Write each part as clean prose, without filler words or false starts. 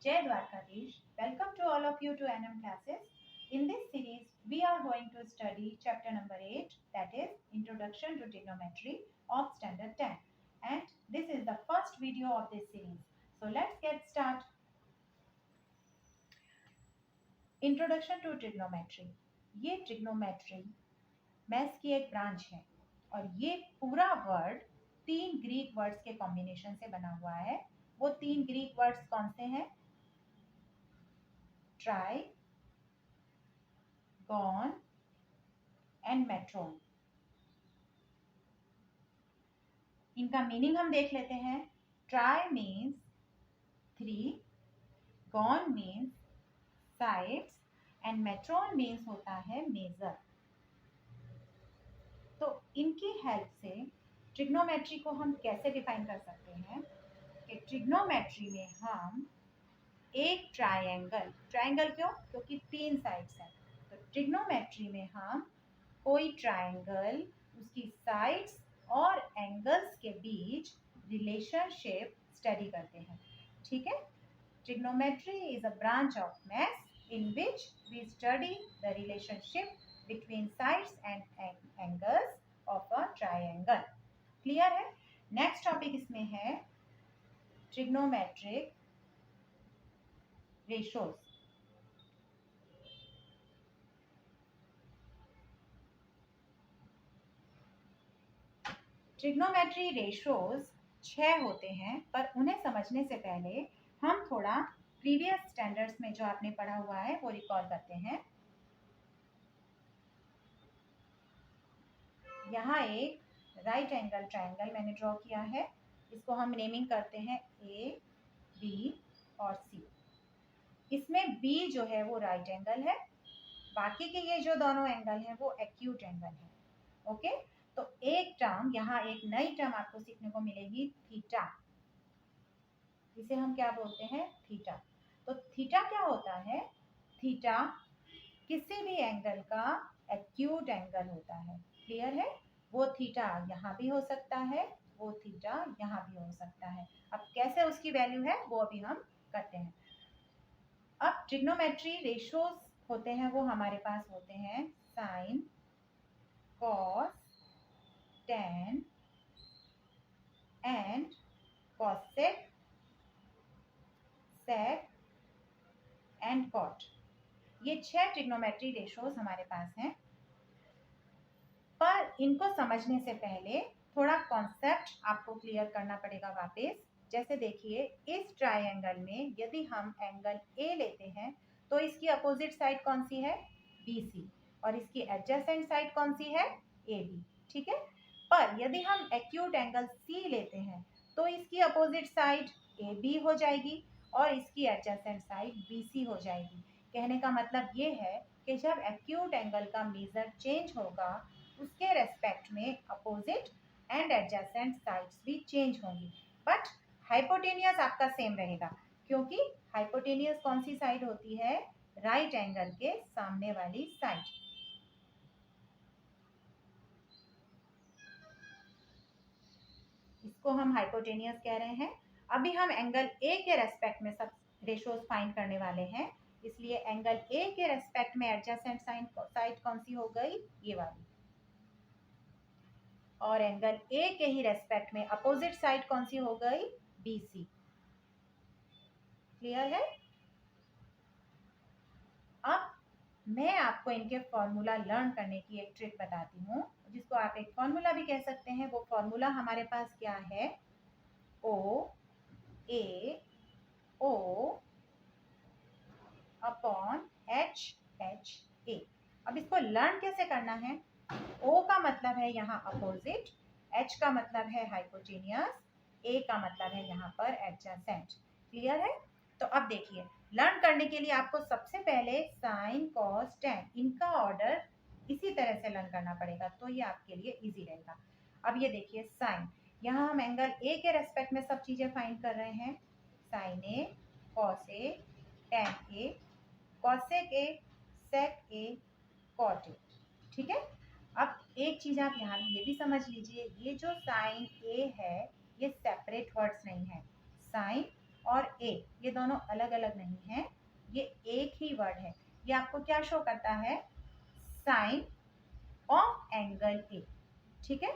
Jai Dwarkadish. Welcome to all of you to NM classes. In this series, we are going to study chapter number 8, that is Introduction to Trigonometry of Standard 10. And this is the first video of this series. So let's get started. Introduction to Trigonometry. ये trigonometry maths की एक branch है और ये पूरा word 3 Greek words के combination से बना हुआ है। वो 3 ग्रीक वर्ड्स कौन से हैं? Try, gone and matron. इनका मीनिंग हम देख लेते हैं। Try means 3, gone means sides and matron means होता है मेजर। तो इनकी हेल्प से ट्रिग्नोमेट्री को हम कैसे डिफाइन कर सकते हैं कि ट्रिग्नोमेट्री में हम एक ट्रायंगल क्यों? क्योंकि 3 साइड्स हैं। तो ट्रिग्नोमेट्री में हम कोई ट्रायंगल, उसकी साइड्स और एंगल्स के बीच रिलेशनशिप स्टडी करते हैं। ठीक है। Trigonometry is a branch of maths in which we study the relationship between sides and angles of a triangle. Clear है? नेक्स्ट टॉपिक इसमें है ट्रिग्नोमेट्रिक रेशोज। ट्रिग्नोमेट्री रेशोज 6 होते हैं, पर उन्हें समझने से पहले हम थोड़ा प्रीवियस स्टैंडर्ड्स में जो आपने पढ़ा हुआ है वो रिकॉल करते हैं। यहाँ एक राइट एंगल ट्रायंगल मैंने ड्रॉ किया है। इसको हम नेमिंग करते हैं ए, बी और सी। इसमें बी जो है वो राइट एंगल है, बाकी के ये जो दोनों एंगल हैं वो एक्यूट एंगल है। ओके। तो एक टर्म, यहाँ एक नई टर्म आपको सीखने को मिलेगी, थीटा। इसे हम क्या बोलते हैं? थीटा। तो थीटा क्या होता है? थीटा किसी भी एंगल का एक्यूट एंगल होता है। क्लियर है? वो थीटा यहाँ भी हो सकता है, वो थीटा यहाँ भी हो सकता है। अब कैसे उसकी वैल्यू है वो अभी हम करते हैं। अब ट्रिग्नोमेट्री रेशोज होते हैं वो हमारे पास होते हैं sine, cos, tan and cosec, sec and cot। ये 6 ट्रिग्नोमेट्री रेशोज हमारे पास हैं। पर इनको समझने से पहले थोड़ा कॉन्सेप्ट आपको क्लियर करना पड़ेगा वापस। जैसे देखिए, इस ट्रायंगल में यदि हम एंगल ए लेते हैं तो इसकी अपोजिट साइड कौन सी है? BC। और इसकी एडजेसेंट साइड कौन सी है? AB। ठीक है। पर यदि हम एक्यूट एंगल C लेते हैं तो इसकी अपोजिट साइड AB हो जाएगी और इसकी एडजेसेंट साइड BC हो जाएगी। कहने का मतलब ये है कि जब एक्यूट एंगल का मेजर चेंज होगा उसके रेस्पेक्ट में अपोजिट एंड एडजेसेंट साइड्स भी चेंज होंगी, बट हाइपोटेनियस आपका सेम रहेगा। क्योंकि हाइपोटेनियस कौन सी साइड होती है? राइट एंगल के सामने वाली साइड। इसको हम हाइपोटेनियस कह रहे हैं। अभी हम एंगल ए के रेस्पेक्ट में सब रेशोज फाइंड करने वाले हैं, इसलिए एंगल ए के रेस्पेक्ट में एडजेसेंट साइड कौन सी हो गई? ये वाली। और एंगल ए के ही रेस्पेक्ट में अपोजिट साइड कौन सी हो गई? BC। क्लियर है? अब मैं आपको इनके फॉर्मूला लर्न करने की एक ट्रिक बताती हूँ, जिसको आप एक फॉर्मूला भी कह सकते हैं। वो फॉर्मूला हमारे पास क्या है? OA upon HA। अब इसको लर्न कैसे करना है? O का मतलब है यहाँ अपोजिट, H का मतलब है हाइपोटेनियस, A का मतलब है यहाँ पर एडजेसेंट। क्लियर है? तो अब देखिए, लर्न करने के लिए आपको सबसे पहले साइन, कॉस, टैन इनका ऑर्डर इसी तरह से लर्न करना पड़ेगा, तो ये आपके लिए इजी रहेगा। अब ये देखिए, साइन, यहाँ हम एंगल ए के रेस्पेक्ट में सब चीजें फाइंड कर रहे हैं। Sine A, cos A, tan A, cosec A, sec A, cot A. ठीक है। अब एक चीज आप यहाँ ये भी समझ लीजिए, ये जो साइन ए है ये सेपरेट वर्ड्स नहीं है। साइन और ए ये दोनों अलग अलग नहीं है, ये एक ही वर्ड है। ये आपको क्या शो करता है? Sine of angle A. ठीक है,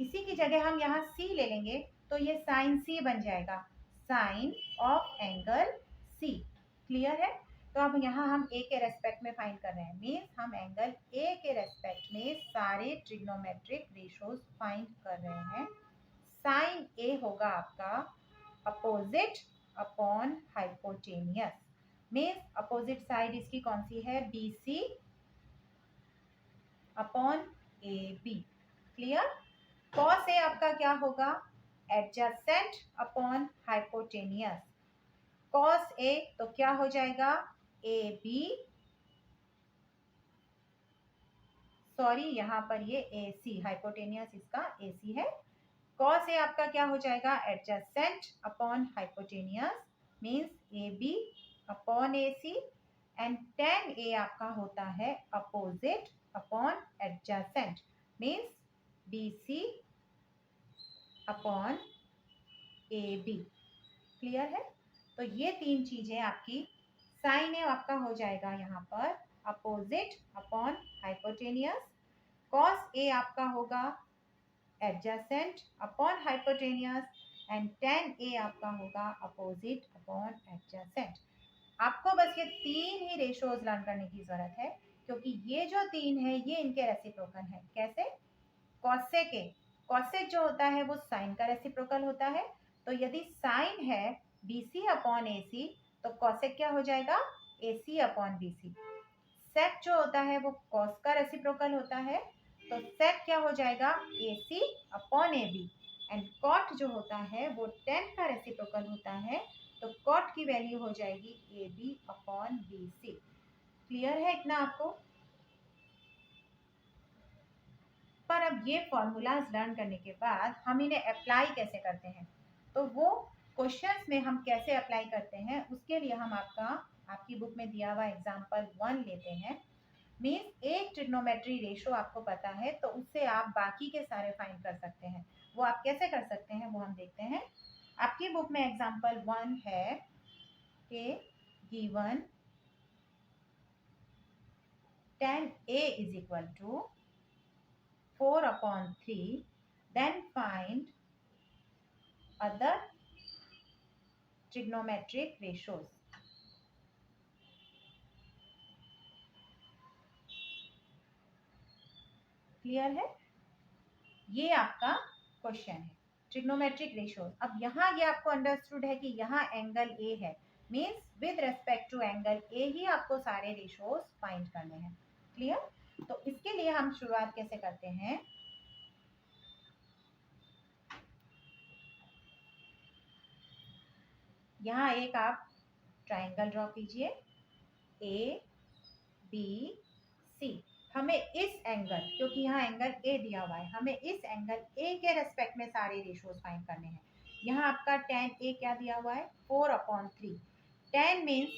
इसी की जगह हम यहाँ सी ले लेंगे तो ये साइन सी बन जाएगा, sine of angle C. Clear है? तो अब यहाँ हम ए के रेस्पेक्ट में फाइंड कर रहे हैं, मीन्स हम एंगल ए के रेस्पेक्ट में सारे ट्रिग्नोमेट्रिक रेशोज फाइंड कर रहे हैं। साइन ए होगा आपका opposite upon hypotenuse, means opposite side इसकी कौन सी है? B C upon A B. Clear? Cos A आपका क्या होगा? Adjacent upon hypotenuse. Cos A तो क्या हो जाएगा? ए बी, सॉरी यहाँ पर ये ए सी, हाइपोटेनियस इसका ए सी है। कॉस ए आपका क्या हो जाएगा? Adjacent upon hypotenuse, means A B upon A C. And tan A आपका होता है opposite upon adjacent, means B C upon A B. Clear है? तो ये तीन चीजें आपकी, साइन ए आपका हो जाएगा यहाँ पर opposite upon hypotenuse, cos A आपका होगा adjacent upon hypotenuse, and tan A आपका होगा अपोजिट अपॉन एडजेसेंट। आपको बस ये तीन ही रेशोज लर्न करने की जरूरत है, क्योंकि ये जो तीन है ये इनके रेसिप्रोकल है। कैसे? कॉसेक ए, कॉसेक जो होता है वो साइन का रेसिप्रोकल होता है, तो यदि साइन है BC अपॉन AC तो कॉसेक क्या हो जाएगा? AC upon BC। सेक जो होता है वो कॉस का रेसिप्रोकल होता है, तो सेक क्या हो जाएगा? AC अपॉन AB। एंड कॉट जो होता है वो टेन का रेसिप्रोकल होता है, तो कॉट की वैल्यू हो जाएगी AB अपॉन BC। क्लियर है इतना आपको? पर अब ये फॉर्मूलाज लर्न करने के बाद हम इन्हें अप्लाई कैसे करते हैं, तो वो क्वेश्चंस में हम कैसे अप्लाई करते हैं उसके लिए हम आपकी बुक में दिया हुआ एग्जांपल 1 लेते हैं। मीन्स एक ट्रिग्नोमेट्री रेशो आपको पता है तो उससे आप बाकी के सारे फाइंड कर सकते हैं। वो आप कैसे कर सकते हैं वो हम देखते हैं। आपकी बुक में एग्जांपल 1 है कि given tan A is equal to 4 upon 3, then find other trigonometric ratios. Clear है? ये आपका क्वेश्चन है ट्रिग्नोमेट्रिक रेशियोज। अब यहाँ ये आपको अंडरस्टूड है कि यहाँ एंगल ए है, means with respect to angle A ही आपको सारे रेशियोज फाइंड करने हैं। क्लियर? तो इसके लिए हम शुरुआत कैसे करते हैं? यहाँ एक आप ट्राइंगल ड्रॉ कीजिए ए बी सी। हमें इस एंगल, क्योंकि यहाँ एंगल ए दिया हुआ है, हमें इस एंगल ए के रेस्पेक्ट में सारे रेशियोज फाइंड करने हैं। यहाँ आपका tan ए क्या दिया हुआ है? 4 upon 3। tan means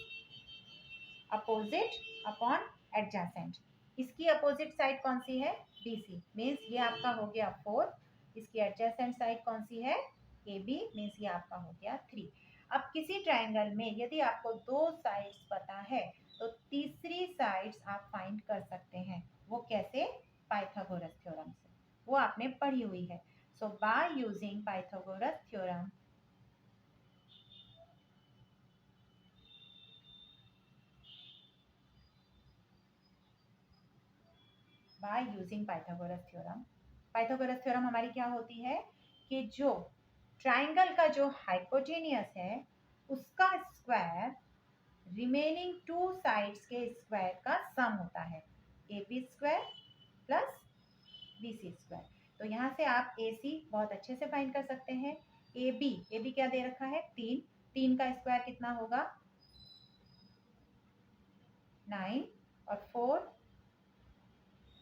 opposite upon adjacent. इसकी अपोजिट साइड कौन सी है? BC, मीन्स ये आपका हो गया 4। इसकी एडजेसेंट साइड कौन सी है? AB, मीन्स ये आपका हो गया 3। अब किसी ट्राइंगल में यदि आपको दो साइड्स पता है तो तीसरी साइड्स आप फाइंड कर सकते हैं। वो कैसे? पाइथागोरस थ्योरम से, वो आपने पढ़ी हुई है। So by using Pythagoras theorem, by using Pythagoras theorem, Pythagoras theorem हमारी क्या होती है कि जो ट्राइंगल का जो हाइपोटेनियस है उसका स्क्वायर रिमेनिंग टू साइड्स के स्क्वायर का सम होता है, AB square plus BC square. तो यहाँ से आप AC बहुत अच्छे से फाइंड कर सकते हैं। AB क्या दे रखा है? 3। 3 का स्क्वायर कितना होगा? 9। और 4,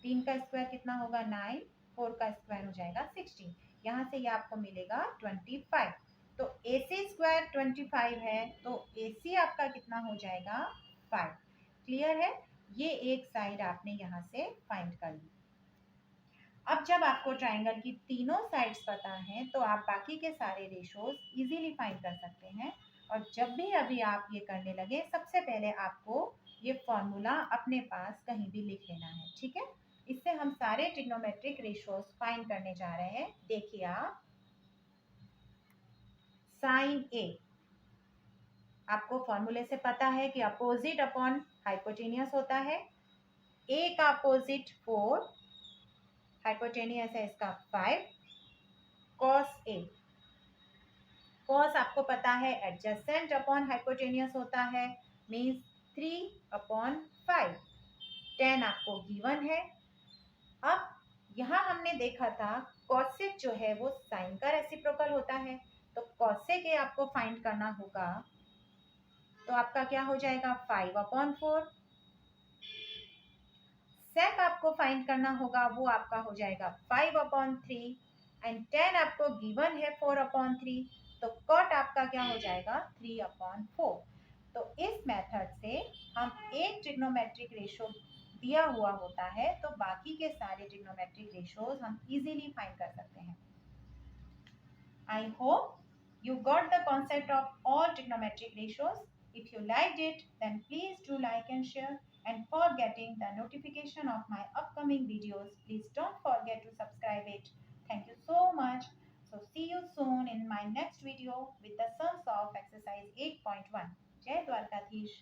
3 का स्क्वायर कितना होगा? 9। 4 का स्क्वायर हो जाएगा 16। यहाँ से ये आपको मिलेगा 25। तो AC स्क्वायर 25 है, तो AC आपका कितना हो जाएगा? 5। क्लियर है? ये एक साइड आपने यहाँ से फाइंड कर ली। अब जब आपको ट्राइंगल की तीनों साइड्स पता हैं तो आप बाकी के सारे रेशियोज इजीली फाइंड कर सकते हैं। और जब भी अभी आप ये करने लगे, सबसे पहले आपको ये फॉर्मूला अपने पास कहीं भी लिख लेना है, ठीक है। इससे हम सारे ट्रिग्नोमेट्रिक रेशियोज फाइंड करने जा रहे हैं। देखिए आप, साइन ए आपको फॉर्मूले से पता है कि अपोजिट अपॉन हाइपोटेनियस होता है। ए का अपोजिट 4, हाइपोटेनियस है इसका 5, कॉस ए, कॉस आपको पता है एडजेसेंट अपॉन हाइपोटेनियस होता है, मीन्स 3/5। टेन आपको गिवन है। अब यहाँ हमने देखा था कॉसेक जो है वो साइन का रेसिप्रोकल होता है, तो कॉसेक ए आपको फाइंड करना होगा। तो आपका क्या हो जाएगा 5/4। सेक आपको फाइंड करना होगा, वो आपका हो जाएगा 5/3। एंड टेन आपको गिवन है 4/3, तो कॉट आपका क्या हो जाएगा 3/4। तो इस मेथड से हम एक ट्रिग्नोमेट्रिक रेशियो दिया हुआ होता है तो बाकी के सारे ट्रिग्नोमेट्रिक रेशियोज हम इजीली फाइंड कर सकते हैं। I hope you got the concept of all trigonometric ratios. If you liked it, then please do like and share. And for getting the notification of my upcoming videos, please don't forget to subscribe it. Thank you so much. So see you soon in my next video with the sums of exercise 8.1. Jai Dwarkadhish.